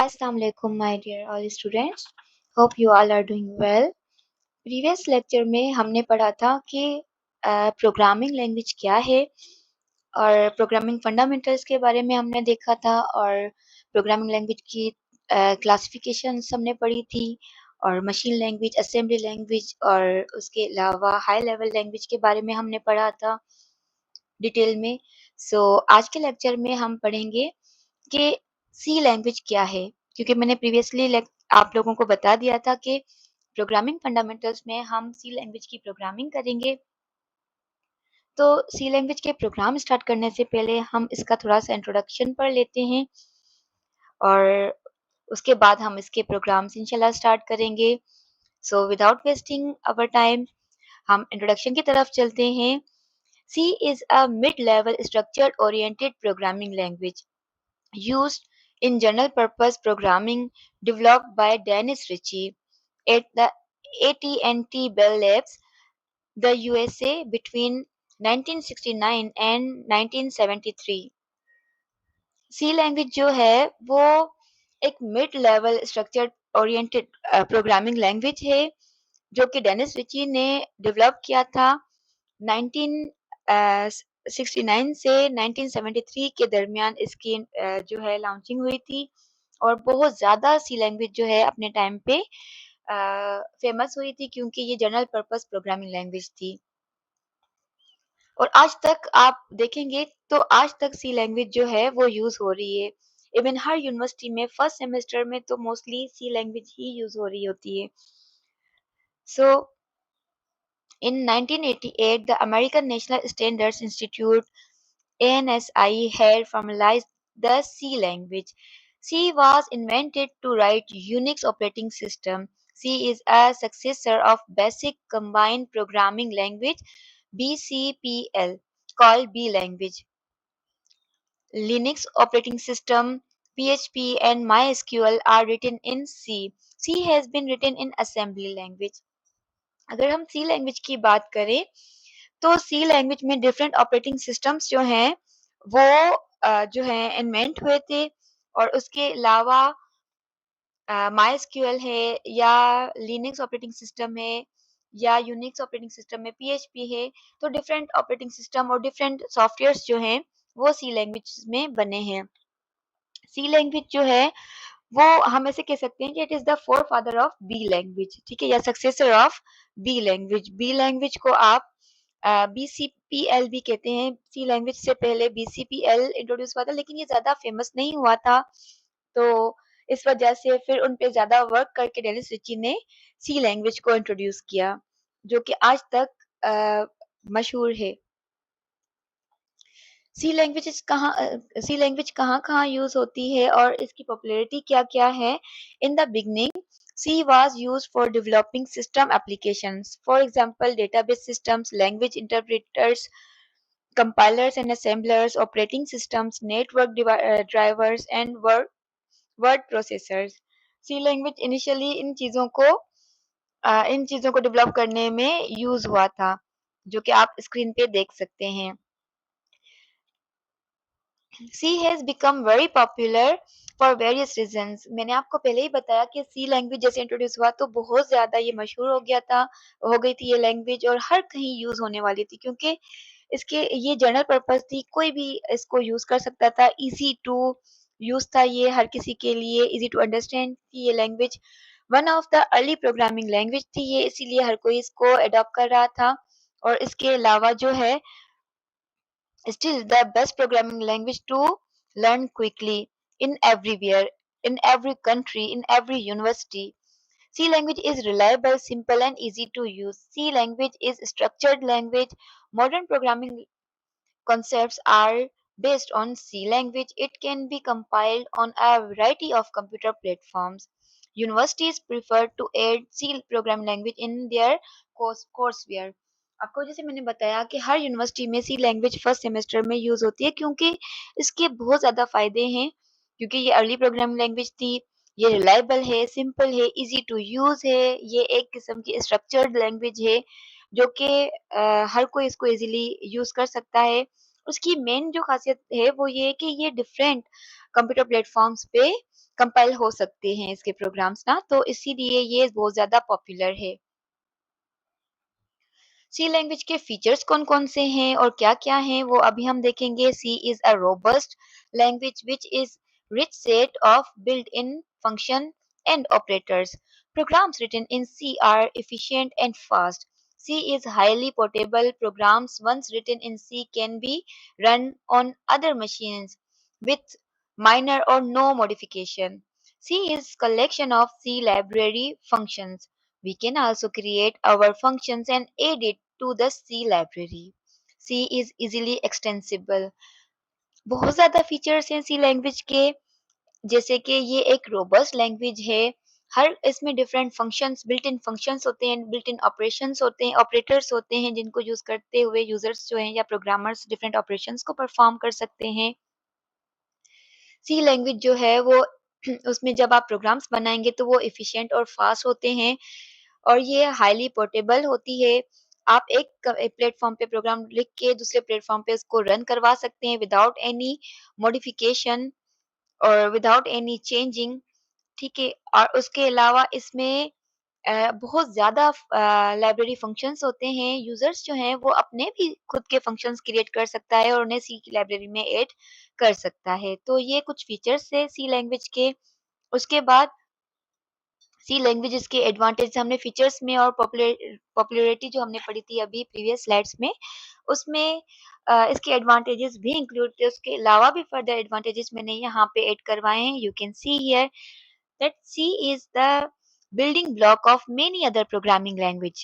Assalamu alaikum, my dear all students. Hope you all are doing well. Previous lecture में हमने पढ़ा था कि प्रोग्रामिंग लैंग्वेज क्या है और प्रोग्रामिंग फंडामेंटल्स के बारे में हमने देखा था और प्रोग्रामिंग लैंग्वेज की क्लासिफिकेशंस हमने पढ़ी थी और मशीन लैंग्वेज, असेंबली लैंग्वेज और उसके अलावा हाई लेवल लैंग्वेज के बारे में हमने पढ़ा था डिटेल में। आज के लेक्चर में हम पढ़ेंगे कि सी लैंग्वेज क्या है? क्योंकि मैंने प्रीवियसली आप लोगों को बता दिया था कि प्रोग्रामिंग फंडामेंटल्स में हम सी लैंग्वेज की प्रोग्रामिंग करेंगे। तो सी लैंग्वेज के प्रोग्राम स्टार्ट करने से पहले हम इसका थोड़ा-सा इंट्रोडक्शन पढ़ लेते हैं और उसके बाद हम इसके प्रोग्राम्स इंशाल्लाह स्टार्ट करेंगे। विदाउट वेस्टिंग आवर टाइम हम इंट्रोडक्शन की तरफ चलते हैं। C is a mid-level structure-oriented programming language used in general-purpose programming developed by Dennis Ritchie at the AT&T Bell Labs, the USA between 1969 and 1973. C language जो है वो एक mid level structure oriented programming language है जो कि Dennis Ritchie ने develop किया था 1969 से 1973 के दरमियान इसकी जो है लॉन्चिंग हुई थी और बहुत ज़्यादा सी लैंग्वेज जो है अपने टाइम पे फेमस हुई थी क्योंकि ये जनरल पर्पस प्रोग्रामिंग लैंग्वेज थी और आज तक आप देखेंगे तो आज तक सी लैंग्वेज जो है वो यूज़ हो रही है। इवन हर यूनिवर्सिटी में फर्स्ट सेमेस्टर में तो मोस्टली सी लैंग्वेज ही यूज़ हो रही होती है। सो In 1988, the American National Standards Institute (ANSI) had formalized the C language. C was invented to write Unix operating system. C is a successor of Basic Combined Programming Language (BCPL) called B language. Linux operating system, PHP and MySQL are written in C. C has been written in assembly language. अगर हम सी language की बात करें तो सी language में different operating systems जो हैं वो जो है इन्वेंट हुए थे और उसके अलावा माइस्क्यूएल है या लिनक्स ऑपरेटिंग सिस्टम है या यूनिक्स ऑपरेटिंग सिस्टम में पीएचपी है तो डिफरेंट ऑपरेटिंग सिस्टम और डिफरेंट सॉफ्टवेयर्स जो हैं वो सी लैंग्वेज में बने हैं। सी लैंग्वेज जो है वो हम ऐसे कह सकते हैं कि it is the forefather of B language, ठीक है, या successor of B language. B language को आप बीसीपीएल भी कहते हैं। सी लैंग्वेज से पहले बीसीपीएल इंट्रोड्यूस हुआ था लेकिन ये ज्यादा फेमस नहीं हुआ था, तो इस वजह से फिर उन पे ज्यादा वर्क करके डेनिस रिची ने सी लैंग्वेज को इंट्रोड्यूस किया जो कि आज तक मशहूर है। सी लैंग्वेज कहाँ यूज होती है और इसकी पॉपुलैरिटी क्या-क्या है। In the beginning C was used for developing system applications. For example, database systems, language interpreters, compilers and assemblers, operating systems, network drivers, and word processors. C language initially इन चीज़ों को develop करने में use हुआ था, जो कि आप screen पे देख सकते हैं। C has become very popular for various reasons. मैंने आपको पहले ही बताया कि C लैंग्वेज जैसे इंट्रोड्यूस हुआ तो बहुत ज़्यादा ये मशहूर हो गई थी ये लैंग्वेज और हर कहीं यूज़ होने वाली थी क्योंकि इसके ये जनरल पर्पस थी, कोई भी इसको यूज़ कर सकता था, ईज़ी टू यूज़ था ये हर किसी के लिए, ईज़ी टू अंडरस्टैंड थी ये language. One of the early programming language थी ये, इसीलिए हर कोई इसको अडॉप्ट कर रहा था और इसके अलावा जो है still the best programming language to learn quickly in everywhere, in every country, in every university. C language is reliable, simple and easy to use. C language is structured language. Modern programming concepts are based on C language. It can be compiled on a variety of computer platforms. Universities prefer to add C programming language in their courseware. आपको जैसे मैंने बताया कि हर university में सी language first semester में use होती है क्योंकि इसके बहुत ज़्यादा फायदे हैं, क्योंकि ये अर्ली प्रोग्रामिंग लैंग्वेज थी, ये रिलायबल है, सिंपल है, इजी टू यूज है, ये एक किस्म की स्ट्रक्चर्ड लैंग्वेज है जो कि हर कोई इसको इजीली यूज कर सकता है। उसकी मेन जो खासियत है वो ये है कि ये डिफरेंट कंप्यूटर प्लेटफॉर्म्स पे कंपाइल हो सकते हैं इसके प्रोग्राम्स ना, तो इसीलिए ये बहुत ज़्यादा पॉपुलर है। सी लैंग्वेज के फीचर्स कौन-कौन से हैं और क्या-क्या हैं वो अभी हम देखेंगे। C is a robust language which is rich set of built-in function and operators. Programs written in C are efficient and fast. C is highly portable. Programs once written in C can be run on other machines with minor or no modification. C is collection of C library functions. We can also create our functions and add it to the C library. C is easily extensible. बहुत ज़्यादा features हैं सी language के, जैसे कि ये एक robust language है। हर इसमें different functions, built in functions होते हैं, बिल्ट इन ऑपरेशंस होते हैं, ऑपरेटर्स होते हैं जिनको यूज़ करते हुए यूज़र्स जो हैं या प्रोग्रामर्स डिफरेंट ऑपरेशंस को परफॉर्म कर सकते हैं। सी लैंग्वेज जो है वो उसमें जब आप प्रोग्राम्स बनाएँगे तो वो एफिशिएंट और फास्ट होते हैं और ये हाईली पोर्टेबल होती है। आप एक प्लेटफ़ॉर्म पे प्रोग्राम लिख के दूसरे प्लेटफ़ॉर्म पे उसको रन करवा सकते हैं विदाउट एनी मॉडिफिकेशन और विदाउट एनी चेंजिंग, ठीक है? और उसके अलावा इसमें बहुत ज़्यादा लाइब्रेरी फंक्शंस होते हैं। यूज़र्स जो हैं वो अपने भी खुद के फंक्शंस क्रिएट कर सकता है और उन्हें सी की लाइब्रेरी में ऐड कर सकता है। तो ये कुछ फीचर्स थे सी लैंग्वेज के। उसके बाद सी लैंग्वेजेज़ के एडवांटेज हमने फीचर्स में और पॉपुलैरिटी जो हमने पढ़ी थी अभी प्रीवियस स्लाइड्स में, उसमें इसके एडवांटेजेस भी इंक्लूड थे। उसके अलावा भी फर्दर एडवांटेजेस मैंने यहाँ पे ऐड करवाए हैं। You can see here that C is the building block of many other programming language.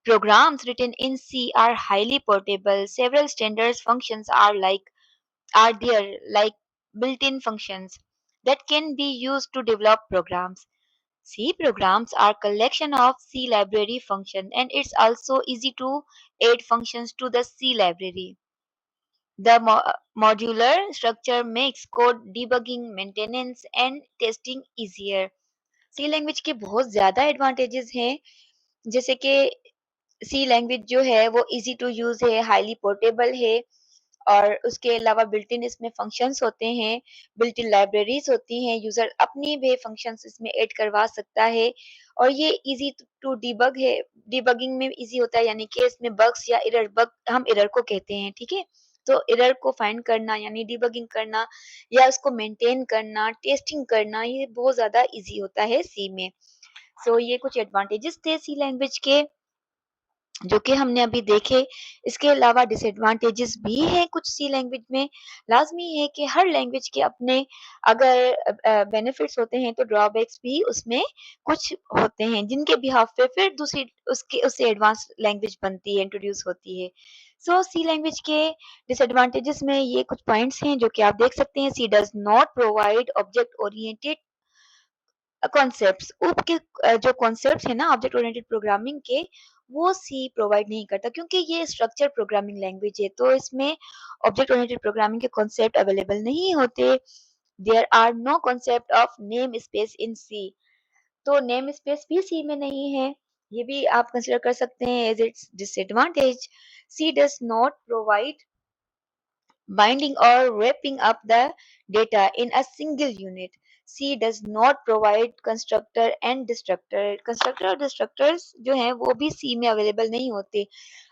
Programs written in C are highly portable. Several standard functions are there like built-in functions that can be used to develop programs. C programs are collection of C library function and it's also easy to add functions to the C library. The modular structure makes code debugging, maintenance and testing easier. C language के बहुत ज़्यादा advantages हैं, जैसे कि सी language जो है वो easy to use है, हाइली पोर्टेबल है और उसके अलावा बिल्ट इन इसमें फंक्शंस होते हैं, बिल्ट इन लाइब्रेरीज़ होती हैं, यूज़र अपनी भी फंक्शंस इसमें ऐड करवा सकता है और ये ईज़ी टू डिबग है, डिबगिंग में ईज़ी होता है यानी कि इसमें बग्स या एरर बग हम एरर को कहते हैं, ठीक है? तो एरर को फाइंड करना यानी डिबगिंग करना या उसको मेंटेन करना, टेस्टिंग करना ये बहुत ज़्यादा ईज़ी होता है सी में। सो ये कुछ एडवांटेजेस थे सी लैंग्वेज के जो कि हमने अभी देखे। इसके अलावा डिसएडवांटेजेस भी हैं कुछ सी लैंग्वेज में। लाज़मी है कि हर लैंग्वेज के अपने अगर बेनिफिट्स होते हैं तो ड्रॉबैक्स भी उसमें कुछ होते हैं जिनके बिहाफ़ पे फिर दूसरी उससे एडवांस लैंग्वेज बनती है, इंट्रोड्यूस होती है। सो सी लैंग्वेज के डिसएडवांटेजेस में ये कुछ पॉइंट्स हैं जो कि आप देख सकते हैं। C does not provide object oriented concepts OOP के जो कॉन्सेप्ट्स है ना ऑब्जेक्ट ओरिएंटेड प्रोग्रामिंग के वो सी प्रोवाइड नहीं करता क्योंकि ये स्ट्रक्चर प्रोग्रामिंग लैंग्वेज है तो इसमें ऑब्जेक्ट ओरिएंटेड प्रोग्रामिंग के कॉन्सेप्ट अवेलेबल नहीं होते। There are no concept of namespace in C, तो नेम स्पेस भी सी में नहीं है, ये भी आप कंसिडर कर सकते हैं as its disadvantage. C does not provide binding or wrapping up the data in a single unit. C does not provide constructor and destructor. Constructor और destructors जो हैं वो भी C में अवेलेबल नहीं होते।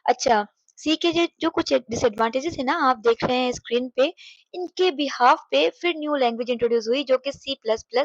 अच्छा, C के जो कुछ डिसएडवांटेजेस है ना आप देख रहे हैं स्क्रीन पे, इनके बिहाफ पे फिर न्यू लैंग्वेज इंट्रोड्यूस हुई जो कि C++